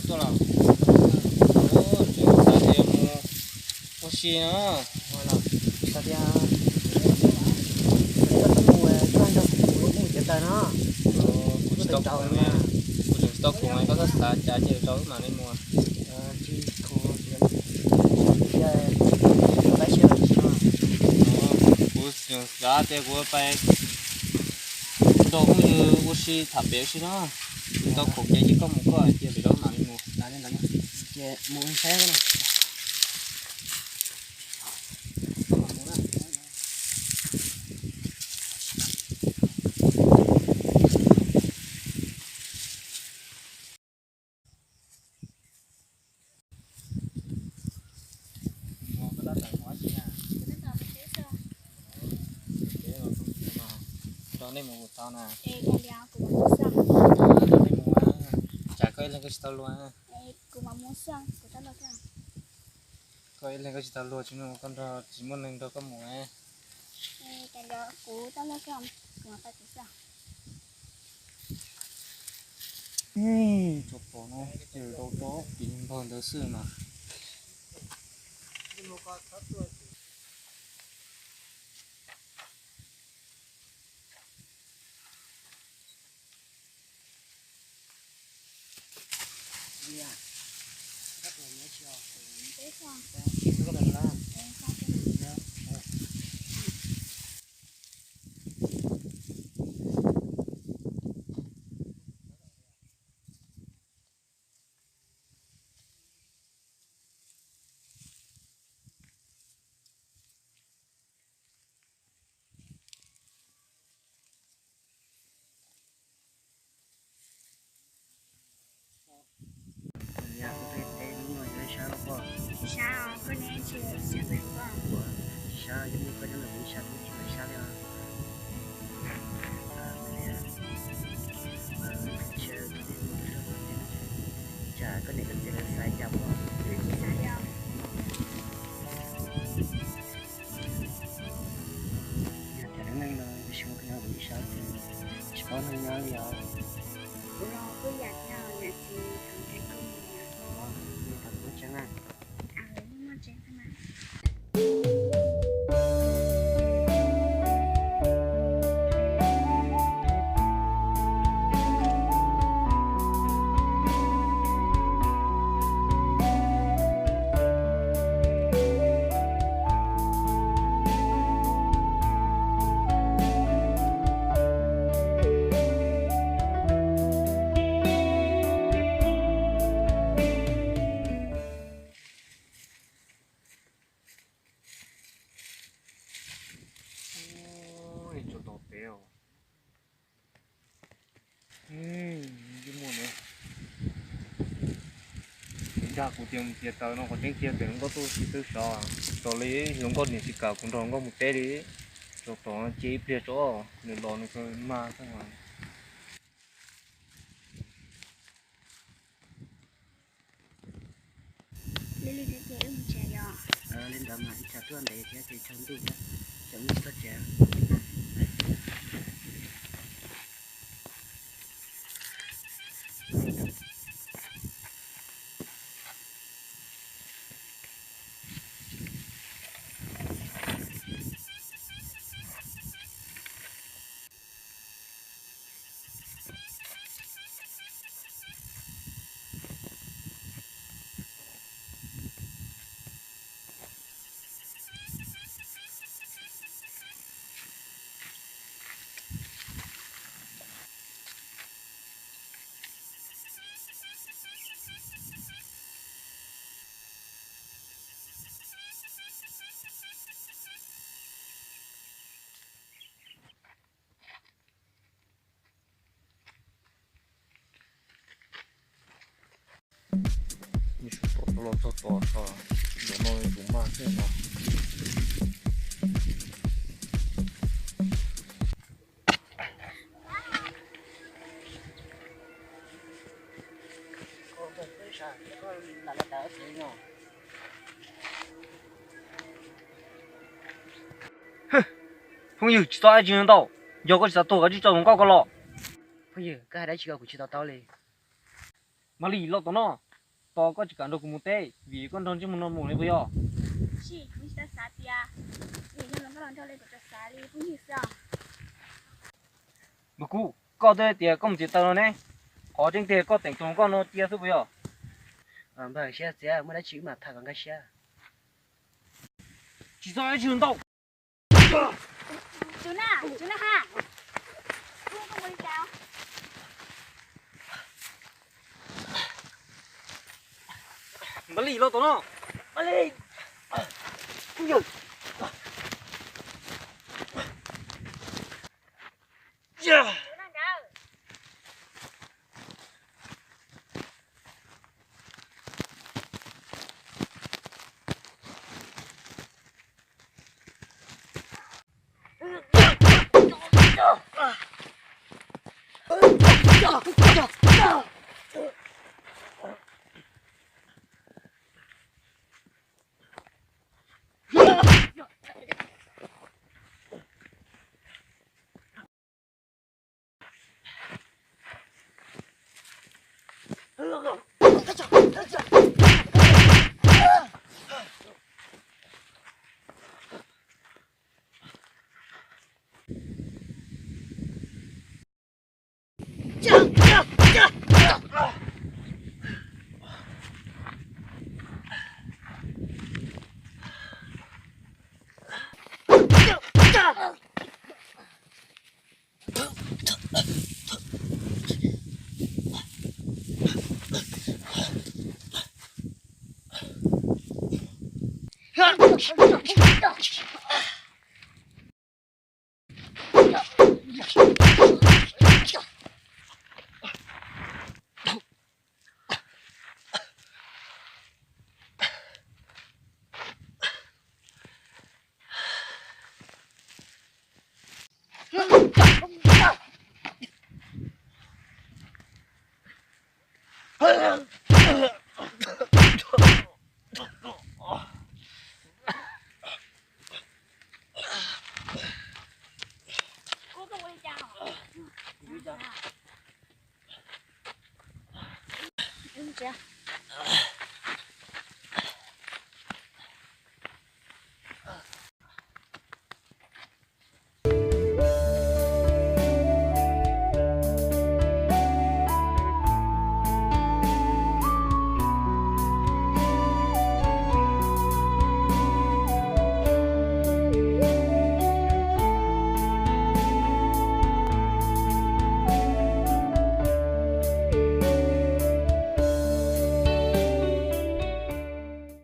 多了。哦，这个大节目，我行啊，完了，大家，不知道苦没？不知道苦没？ก็สาจะเจอเรามาในมัว不是啥的，我ไป都không như我是特别是那，到苦嘅只có một cái，只bị đó màในมัวนั่นcái mua xe cái này. Đây một tao nè. Đây một chả coi lên cái tao luôn á. Coi lên cái tao luôn chứ nó con đó chỉ muốn lên đó có một á. Cái đó cũ tao lấy cái ông mà phải tự sao? Chụp bộ nó từ đâu đó bị bòn tới sự mà. Sao có nên chưa sẽ phải không? Sao giống như có những người sao cũng chỉ phải sao đâu. Chả có này cần là sai chậm không? Sao đâu? Chả nên là xong cái nào bị sao thì chỉ có nên nhớ gì đâu. Nó cứ giặt nào là chỉ thằng cái công nhà. Như thật cũng chẳng ăn. Nhưng mà chẳng thế nào. Chỗ đó béo. Cái mùa này. Dạ của tiền tiền tao nó có tiếng kia tiền có tôi chỉ tôi sợ. Tôi lấy hướng con này chỉ cả cũng còn có một té đi. Chỗ đó chế bia chỗ nên lo nó coi ma thế mà. Lili cái gì cũng chả giò. Lên đó mà đi chặt tuần đấy thì chống đủ đó. Chống tất cả. Như chỗ đó lo to to nó nói cũng ma thế mà. Không hiểu chỉ tao chưa đâu, giờ có chỉ tao cái chỉ tao không có lọ. Không hiểu cái hai đấy chỉ có chỉ tao tao lên. Mà lì lo tao nó. to có chỉ cần đồ của một tê vì con thôn chỉ một nón mù này bây giờ 是，你是在啥地啊？你那能不能叫那个在啥里？不意思啊。 một cú có đây thì có một chiếc tàu này có trên thì có tỉnh trong con nó chia số bây giờ bà xe mới đã chịu mà thằng con cái xe chỉ sao chưa đâu 就那哈，不用跟我讲。 mà lì lo tao nó mà lên nhiều就那个。 我跟我讲哦。这样。